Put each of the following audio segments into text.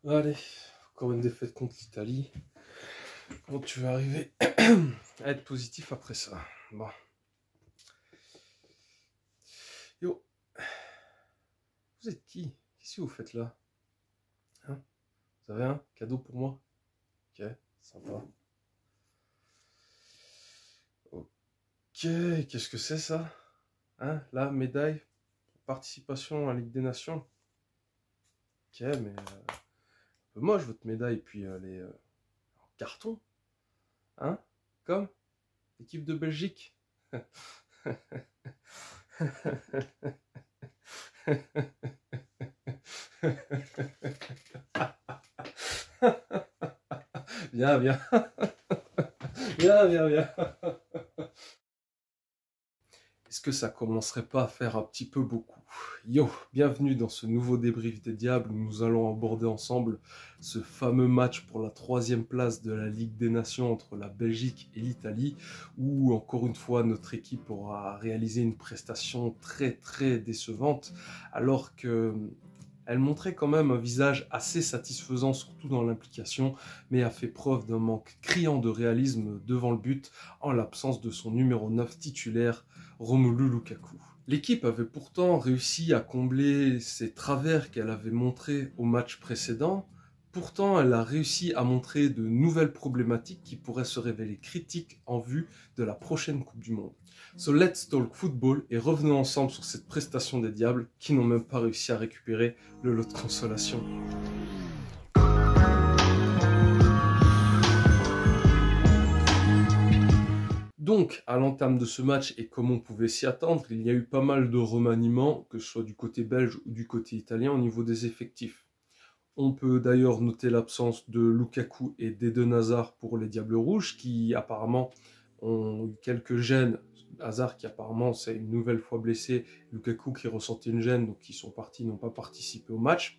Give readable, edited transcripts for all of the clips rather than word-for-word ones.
Allez, encore une défaite contre l'Italie. Comment tu vas arriver à être positif après ça? Bon. Yo, vous êtes qui? Qu'est-ce que vous faites là? Hein? Vous avez un cadeau pour moi? Ok, sympa. Ok, qu'est-ce que c'est ça? Hein? La médaille pour participation à la Ligue des Nations? Ok, mais un peu moche votre médaille, puis elle est en carton. Hein? Comme l'équipe de Belgique. Viens, viens. Viens, viens, viens. Est-ce que ça commencerait pas à faire un petit peu beaucoup? Yo, bienvenue dans ce nouveau débrief des Diables où nous allons aborder ensemble ce fameux match pour la 3e place de la Ligue des Nations entre la Belgique et l'Italie, où encore une fois notre équipe aura réalisé une prestation très décevante, alors que elle montrait quand même un visage assez satisfaisant, surtout dans l'implication, mais a fait preuve d'un manque criant de réalisme devant le but, en l'absence de son numéro 9 titulaire, Romelu Lukaku. L'équipe avait pourtant réussi à combler ses travers qu'elle avait montrés au match précédent. Pourtant, elle a réussi à montrer de nouvelles problématiques qui pourraient se révéler critiques en vue de la prochaine Coupe du Monde. So let's talk football et revenons ensemble sur cette prestation des Diables qui n'ont même pas réussi à récupérer le lot de consolation. Donc, à l'entame de ce match, et comme on pouvait s'y attendre, il y a eu pas mal de remaniements, que ce soit du côté belge ou du côté italien, au niveau des effectifs. On peut d'ailleurs noter l'absence de Lukaku et d'Eden Hazard pour les Diables Rouges, qui apparemment ont eu quelques gênes. Hazard qui apparemment s'est une nouvelle fois blessé, Lukaku qui ressentait une gêne, donc qui sont partis, n'ont pas participé au match.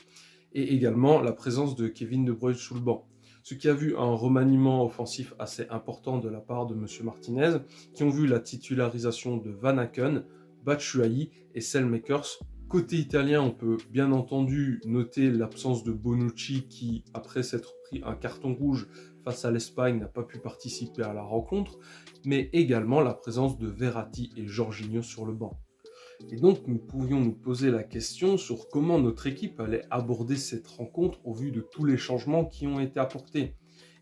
Et également la présence de Kevin De Bruyne sous le banc. Ce qui a vu un remaniement offensif assez important de la part de M. Martinez, qui ont vu la titularisation de Van Aken, Batshuayi et Selmakers. Côté italien, on peut bien entendu noter l'absence de Bonucci qui, après s'être pris un carton rouge face à l'Espagne, n'a pas pu participer à la rencontre, mais également la présence de Verratti et Jorginho sur le banc. Et donc nous pouvions nous poser la question sur comment notre équipe allait aborder cette rencontre au vu de tous les changements qui ont été apportés.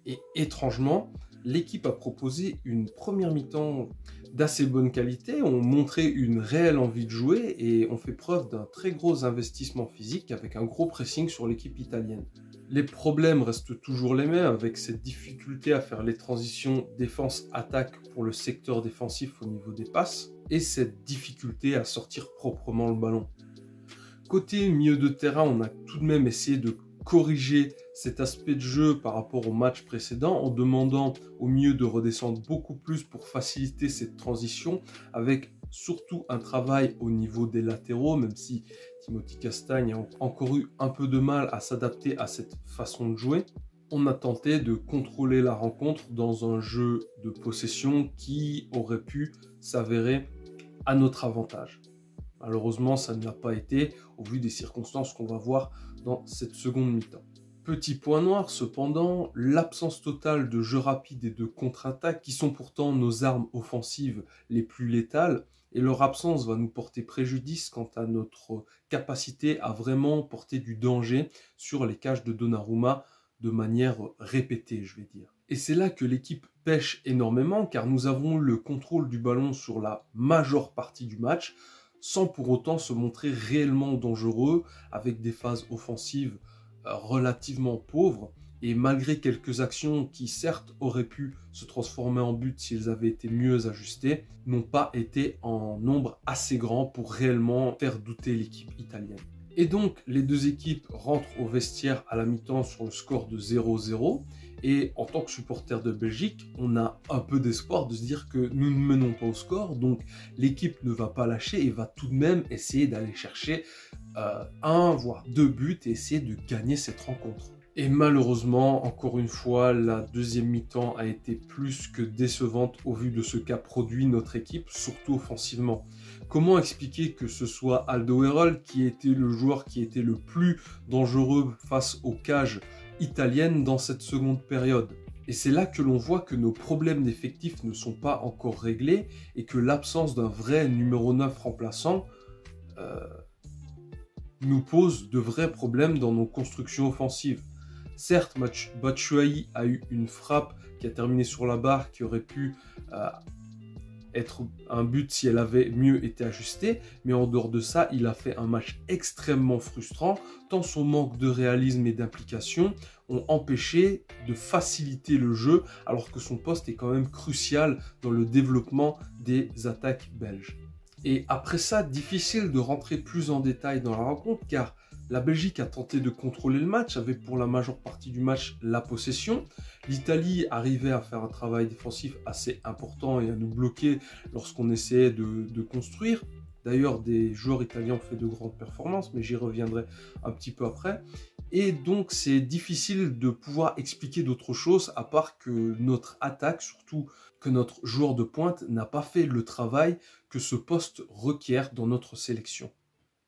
Et étrangement, l'équipe a proposé une première mi-temps d'assez bonne qualité, ont montré une réelle envie de jouer et ont fait preuve d'un très gros investissement physique avec un gros pressing sur l'équipe italienne. Les problèmes restent toujours les mêmes avec cette difficulté à faire les transitions défense-attaque pour le secteur défensif au niveau des passes et cette difficulté à sortir proprement le ballon. Côté milieu de terrain, on a tout de même essayé de corriger cet aspect de jeu par rapport au match précédent en demandant au milieu de redescendre beaucoup plus pour faciliter cette transition avec surtout un travail au niveau des latéraux, même si Timothy Castagne a encore eu un peu de mal à s'adapter à cette façon de jouer. On a tenté de contrôler la rencontre dans un jeu de possession qui aurait pu s'avérer à notre avantage. Malheureusement, ça ne l'a pas été au vu des circonstances qu'on va voir dans cette seconde mi-temps. Petit point noir, cependant, l'absence totale de jeu rapide et de contre-attaque qui sont pourtant nos armes offensives les plus létales et leur absence va nous porter préjudice quant à notre capacité à vraiment porter du danger sur les cages de Donnarumma de manière répétée, je vais dire. Et c'est là que l'équipe pêche énormément car nous avons le contrôle du ballon sur la majeure partie du match sans pour autant se montrer réellement dangereux avec des phases offensives relativement pauvres et malgré quelques actions qui certes auraient pu se transformer en but s'ils avaient été mieux ajustés, n'ont pas été en nombre assez grand pour réellement faire douter l'équipe italienne. Et donc les deux équipes rentrent au vestiaire à la mi-temps sur le score de 0-0 et en tant que supporter de Belgique, on a un peu d'espoir de se dire que nous ne menons pas au score, donc l'équipe ne va pas lâcher et va tout de même essayer d'aller chercher un voire deux buts et essayer de gagner cette rencontre. Et malheureusement, encore une fois, la deuxième mi-temps a été plus que décevante au vu de ce qu'a produit notre équipe, surtout offensivement. Comment expliquer que ce soit Alderweireld qui était le joueur qui était le plus dangereux face aux cages italiennes dans cette seconde période? Et c'est là que l'on voit que nos problèmes d'effectifs ne sont pas encore réglés et que l'absence d'un vrai numéro 9 remplaçant nous pose de vrais problèmes dans nos constructions offensives. Certes, Batshuayi a eu une frappe qui a terminé sur la barre, qui aurait pu être un but si elle avait mieux été ajustée, mais en dehors de ça, il a fait un match extrêmement frustrant, tant son manque de réalisme et d'implication ont empêché de faciliter le jeu, alors que son poste est quand même crucial dans le développement des attaques belges. Et après ça, difficile de rentrer plus en détail dans la rencontre, car la Belgique a tenté de contrôler le match, avait pour la majeure partie du match la possession. L'Italie arrivait à faire un travail défensif assez important et à nous bloquer lorsqu'on essayait de construire. D'ailleurs, des joueurs italiens ont fait de grandes performances, mais j'y reviendrai un petit peu après. Et donc, c'est difficile de pouvoir expliquer d'autre chose, à part que notre attaque, surtout que notre joueur de pointe, n'a pas fait le travail que ce poste requiert dans notre sélection.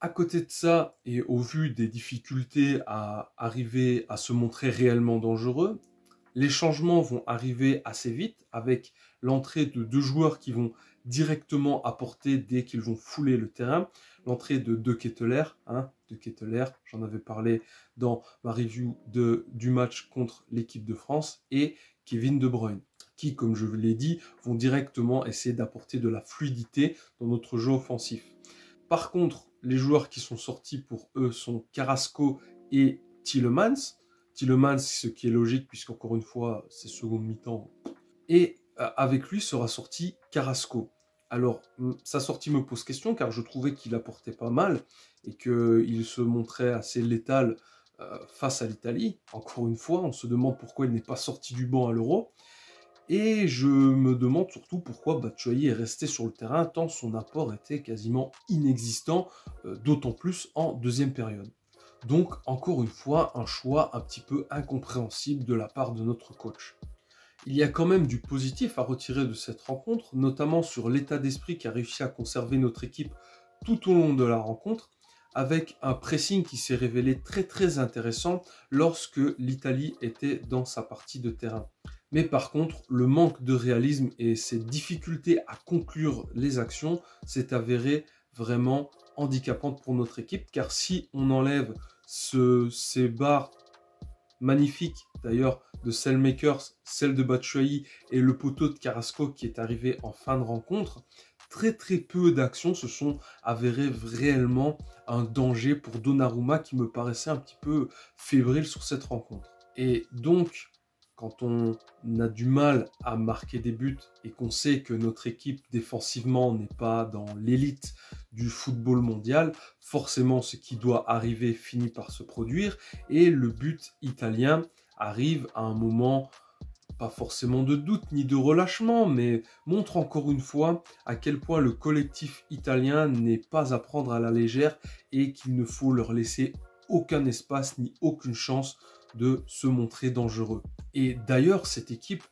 À côté de ça, et au vu des difficultés à arriver à se montrer réellement dangereux, les changements vont arriver assez vite avec l'entrée de deux joueurs qui vont directement apporter dès qu'ils vont fouler le terrain. L'entrée de De Ketelaere, j'en avais parlé dans ma review du match contre l'équipe de France, et Kevin De Bruyne, qui, comme je vous l'ai dit, vont directement essayer d'apporter de la fluidité dans notre jeu offensif. Par contre, les joueurs qui sont sortis pour eux sont Carrasco et Tielemans. Tielemans, ce qui est logique, puisqu'encore une fois, c'est seconde mi-temps. Et avec lui sera sorti Carrasco. Alors, sa sortie me pose question, car je trouvais qu'il apportait pas mal et qu'il se montrait assez létal face à l'Italie. Encore une fois, on se demande pourquoi il n'est pas sorti du banc à l'Euro. Et je me demande surtout pourquoi Batshuayi est resté sur le terrain tant son apport était quasiment inexistant, d'autant plus en deuxième période. Donc, encore une fois, un choix un petit peu incompréhensible de la part de notre coach. Il y a quand même du positif à retirer de cette rencontre, notamment sur l'état d'esprit qui a réussi à conserver notre équipe tout au long de la rencontre, avec un pressing qui s'est révélé très très intéressant lorsque l'Italie était dans sa partie de terrain. Mais par contre, le manque de réalisme et ses difficultés à conclure les actions s'est avéré vraiment handicapante pour notre équipe, car si on enlève ces barres magnifiques d'ailleurs de Selmakers, celle de Batshuayi et le poteau de Carrasco qui est arrivé en fin de rencontre, très peu d'actions se sont avérées réellement un danger pour Donnarumma qui me paraissait un petit peu fébrile sur cette rencontre. Et donc, quand on a du mal à marquer des buts et qu'on sait que notre équipe défensivement n'est pas dans l'élite du football mondial, forcément ce qui doit arriver finit par se produire et le but italien arrive à un moment pas forcément de doute ni de relâchement, mais montre encore une fois à quel point le collectif italien n'est pas à prendre à la légère et qu'il ne faut leur laisser aucun espace ni aucune chance de se montrer dangereux. Et d'ailleurs, cette équipe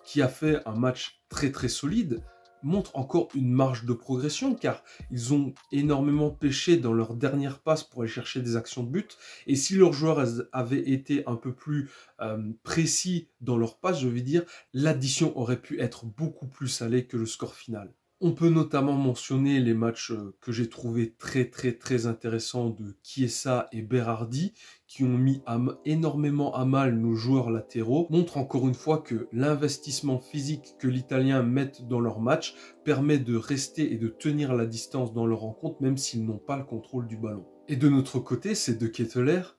qui a fait un match très solide montre encore une marge de progression car ils ont énormément pêché dans leur dernière passe pour aller chercher des actions de but et si leurs joueurs avaient été un peu plus précis dans leur passe, je vais dire, l'addition aurait pu être beaucoup plus salée que le score final. On peut notamment mentionner les matchs que j'ai trouvés très intéressants de Chiesa et Berardi qui ont mis énormément à mal nos joueurs latéraux, montre encore une fois que l'investissement physique que l'Italien met dans leur match permet de rester et de tenir la distance dans leur rencontre même s'ils n'ont pas le contrôle du ballon. Et de notre côté, c'est De Ketelaere,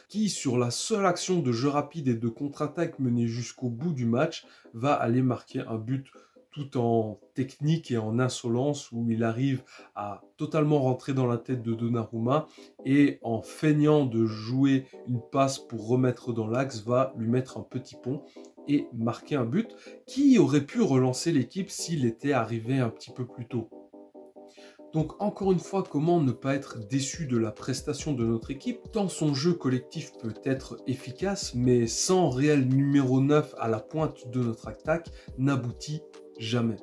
qui sur la seule action de jeu rapide et de contre-attaque menée jusqu'au bout du match, va aller marquer un but tout en technique et en insolence où il arrive à totalement rentrer dans la tête de Donnarumma et en feignant de jouer une passe pour remettre dans l'axe va lui mettre un petit pont et marquer un but qui aurait pu relancer l'équipe s'il était arrivé un petit peu plus tôt. Donc encore une fois, comment ne pas être déçu de la prestation de notre équipe, tant son jeu collectif peut être efficace, mais sans réel numéro 9 à la pointe de notre attaque, n'aboutit jamais.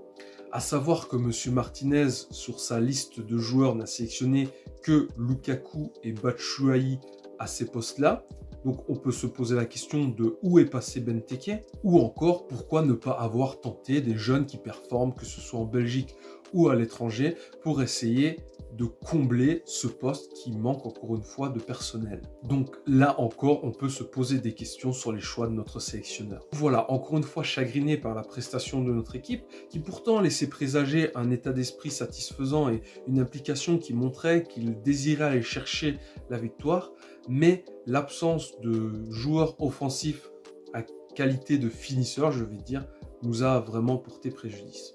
À savoir que M. Martinez, sur sa liste de joueurs, n'a sélectionné que Lukaku et Batshuayi à ces postes-là. Donc on peut se poser la question de où est passé Benteke, ou encore pourquoi ne pas avoir tenté des jeunes qui performent, que ce soit en Belgique ou à l'étranger, pour essayer de combler ce poste qui manque encore une fois de personnel. Donc là encore, on peut se poser des questions sur les choix de notre sélectionneur. Voilà, encore une fois chagriné par la prestation de notre équipe, qui pourtant laissait présager un état d'esprit satisfaisant et une implication qui montrait qu'il désirait aller chercher la victoire, mais l'absence de joueurs offensifs à qualité de finisseur, je vais dire, nous a vraiment porté préjudice.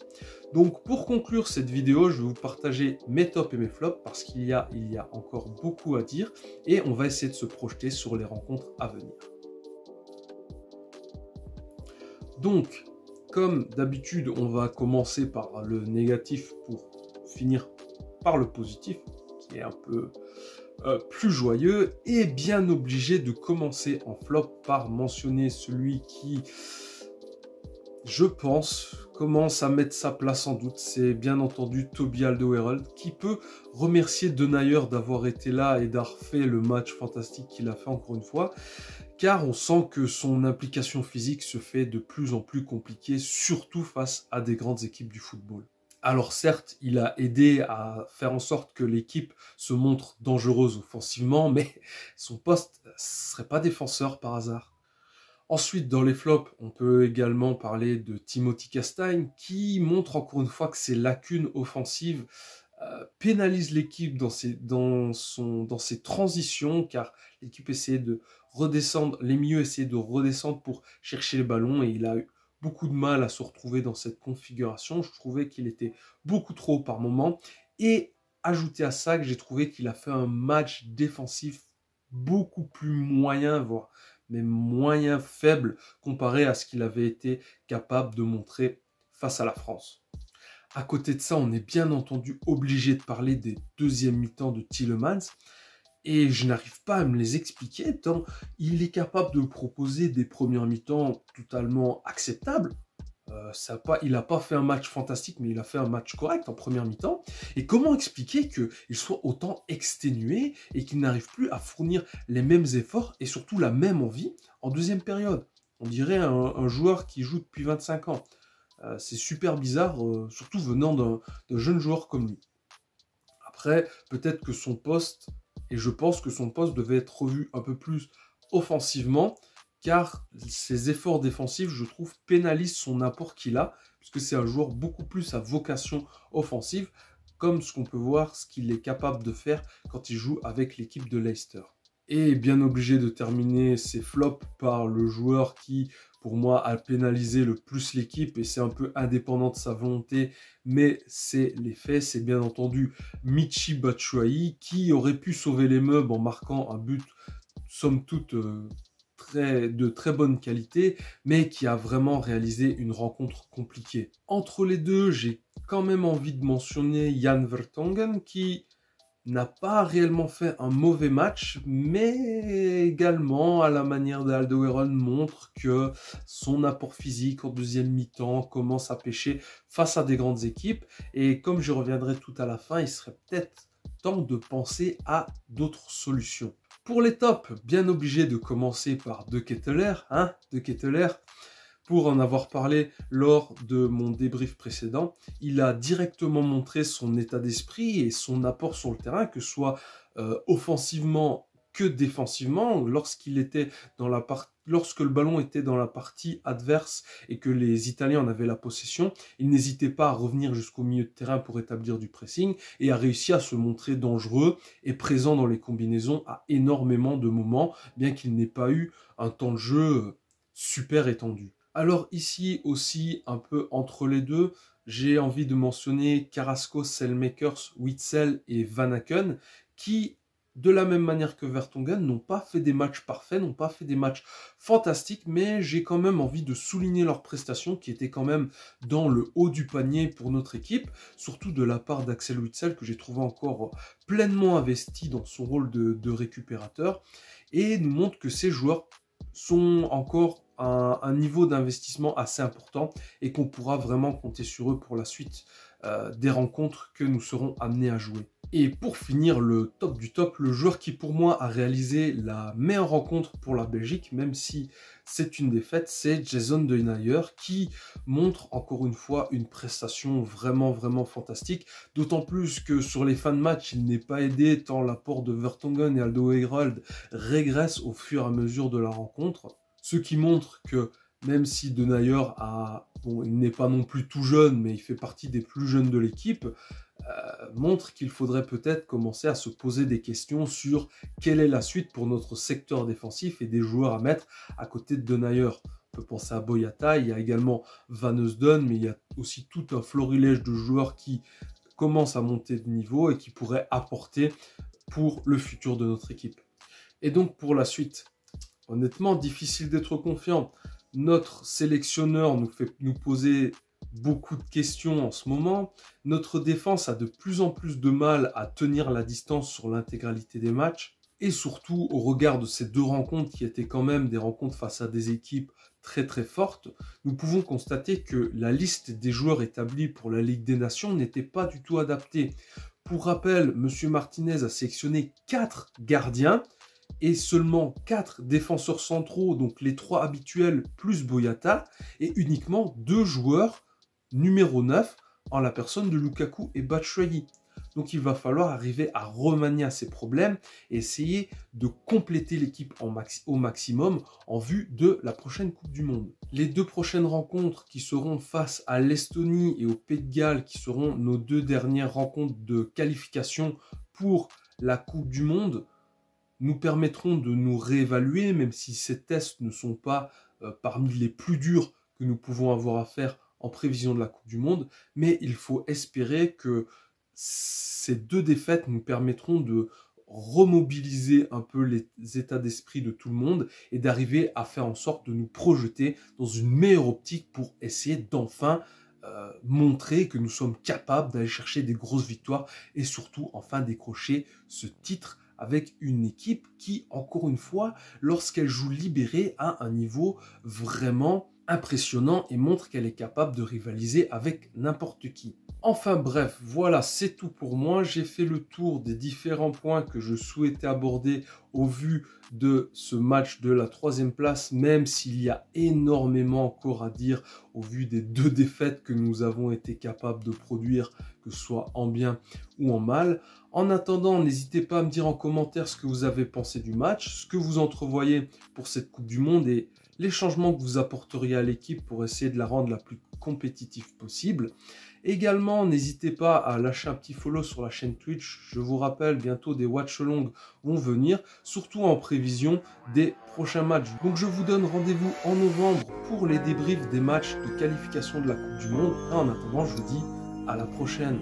Donc pour conclure cette vidéo, je vais vous partager mes tops et mes flops parce qu'il y a encore beaucoup à dire et on va essayer de se projeter sur les rencontres à venir. Donc, comme d'habitude, on va commencer par le négatif pour finir par le positif, qui est un peu plus joyeux, et bien obligé de commencer en flop par mentionner celui qui, je pense, commence à mettre sa place en doute. C'est bien entendu Toby Alderweireld, qui peut remercier Denayer d'avoir été là et d'avoir fait le match fantastique qu'il a fait encore une fois, car on sent que son implication physique se fait de plus en plus compliquée, surtout face à des grandes équipes du football. Alors certes, il a aidé à faire en sorte que l'équipe se montre dangereuse offensivement, mais son poste ne serait pas défenseur par hasard. Ensuite, dans les flops, on peut également parler de Timothy Castagne, qui montre encore une fois que ses lacunes offensives pénalisent l'équipe dans ses transitions, car l'équipe essayait de redescendre, les milieux essayaient de redescendre pour chercher les ballons, et il a eu beaucoup de mal à se retrouver dans cette configuration. Je trouvais qu'il était beaucoup trop haut par moment, et ajouté à ça que j'ai trouvé qu'il a fait un match défensif beaucoup plus moyen, voire mais moyen faible comparé à ce qu'il avait été capable de montrer face à la France. À côté de ça, on est bien entendu obligé de parler des deuxièmes mi-temps de Tielemans, et je n'arrive pas à me les expliquer tant il est capable de proposer des premières mi-temps totalement acceptables. Il n'a pas fait un match fantastique, mais il a fait un match correct en première mi-temps. Et comment expliquer qu'il soit autant exténué et qu'il n'arrive plus à fournir les mêmes efforts et surtout la même envie en deuxième période? On dirait un joueur qui joue depuis 25 ans. C'est super bizarre, surtout venant d'un jeune joueur comme lui. Après, peut-être que son poste, et je pense que son poste devait être revu un peu plus offensivement, car ses efforts défensifs, je trouve, pénalisent son apport qu'il a, puisque c'est un joueur beaucoup plus à vocation offensive, comme ce qu'on peut voir, ce qu'il est capable de faire quand il joue avec l'équipe de Leicester. Et bien obligé de terminer ses flops par le joueur qui, pour moi, a pénalisé le plus l'équipe, et c'est un peu indépendant de sa volonté, mais c'est les faits, c'est bien entendu Michy Batshuayi, qui aurait pu sauver les meubles en marquant un but, somme toute, de très bonne qualité, mais qui a vraiment réalisé une rencontre compliquée. Entre les deux, j'ai quand même envie de mentionner Jan Vertonghen, qui n'a pas réellement fait un mauvais match, mais également, à la manière d'Alderweireld, montre que son apport physique en deuxième mi-temps commence à pêcher face à des grandes équipes, et comme je reviendrai tout à la fin, il serait peut-être temps de penser à d'autres solutions. Pour les tops, bien obligé de commencer par De Ketteler, pour en avoir parlé lors de mon débrief précédent. Il a directement montré son état d'esprit et son apport sur le terrain, que ce soit offensivement que défensivement, lorsque le ballon était dans la partie adverse et que les Italiens en avaient la possession, il n'hésitait pas à revenir jusqu'au milieu de terrain pour établir du pressing et a réussi à se montrer dangereux et présent dans les combinaisons à énormément de moments, bien qu'il n'ait pas eu un temps de jeu super étendu. Alors ici aussi, un peu entre les deux, j'ai envie de mentionner Carrasco, Selmakers, Witsel et Van Aken, qui de la même manière que Vertonghen, n'ont pas fait des matchs parfaits, n'ont pas fait des matchs fantastiques, mais j'ai quand même envie de souligner leurs prestations qui étaient quand même dans le haut du panier pour notre équipe, surtout de la part d'Axel Witsel que j'ai trouvé encore pleinement investi dans son rôle de récupérateur, et nous montre que ces joueurs sont encore à un niveau d'investissement assez important et qu'on pourra vraiment compter sur eux pour la suite des rencontres que nous serons amenés à jouer. Et pour finir, le top du top, le joueur qui pour moi a réalisé la meilleure rencontre pour la Belgique, même si c'est une défaite, c'est Jason Denayer qui montre encore une fois une prestation vraiment fantastique, d'autant plus que sur les fins de match, il n'est pas aidé tant l'apport de Vertonghen et Alderweireld régresse au fur et à mesure de la rencontre, ce qui montre que même si Denayer il n'est pas non plus tout jeune, mais il fait partie des plus jeunes de l'équipe, montre qu'il faudrait peut-être commencer à se poser des questions sur quelle est la suite pour notre secteur défensif et des joueurs à mettre à côté de Denayer. On peut penser à Boyata, il y a également Van Heusden, mais il y a aussi tout un florilège de joueurs qui commencent à monter de niveau et qui pourraient apporter pour le futur de notre équipe. Et donc pour la suite, honnêtement, difficile d'être confiant. Notre sélectionneur nous fait nous poser beaucoup de questions en ce moment. Notre défense a de plus en plus de mal à tenir la distance sur l'intégralité des matchs. Et surtout, au regard de ces deux rencontres qui étaient quand même des rencontres face à des équipes très fortes, nous pouvons constater que la liste des joueurs établis pour la Ligue des Nations n'était pas du tout adaptée. Pour rappel, M. Martinez a sélectionné 4 gardiens et seulement 4 défenseurs centraux, donc les 3 habituels plus Boyata, et uniquement 2 joueurs numéro 9 en la personne de Lukaku et Batshuayi. Donc il va falloir arriver à remanier à ces problèmes et essayer de compléter l'équipe au maximum en vue de la prochaine Coupe du Monde. Les 2 prochaines rencontres qui seront face à l'Estonie et au Pays de Galles, qui seront nos 2 dernières rencontres de qualification pour la Coupe du Monde, nous permettront de nous réévaluer, même si ces tests ne sont pas parmi les plus durs que nous pouvons avoir à faire en prévision de la Coupe du Monde, mais il faut espérer que ces 2 défaites nous permettront de remobiliser un peu les états d'esprit de tout le monde et d'arriver à faire en sorte de nous projeter dans une meilleure optique pour essayer d'enfin montrer que nous sommes capables d'aller chercher des grosses victoires et surtout enfin décrocher ce titre avec une équipe qui, encore une fois, lorsqu'elle joue libérée, a un niveau vraiment impressionnant et montre qu'elle est capable de rivaliser avec n'importe qui. Enfin bref, voilà, c'est tout pour moi. J'ai fait le tour des différents points que je souhaitais aborder au vu de ce match de la 3e place, même s'il y a énormément encore à dire au vu des 2 défaites que nous avons été capables de produire, que ce soit en bien ou en mal. En attendant, n'hésitez pas à me dire en commentaire ce que vous avez pensé du match, ce que vous entrevoyez pour cette Coupe du Monde et les changements que vous apporteriez à l'équipe pour essayer de la rendre la plus compétitive possible. Également, n'hésitez pas à lâcher un petit follow sur la chaîne Twitch. Je vous rappelle, bientôt des watch-alongs vont venir, surtout en prévision des prochains matchs. Donc je vous donne rendez-vous en novembre pour les débriefs des matchs de qualification de la Coupe du Monde. Et en attendant, je vous dis à la prochaine.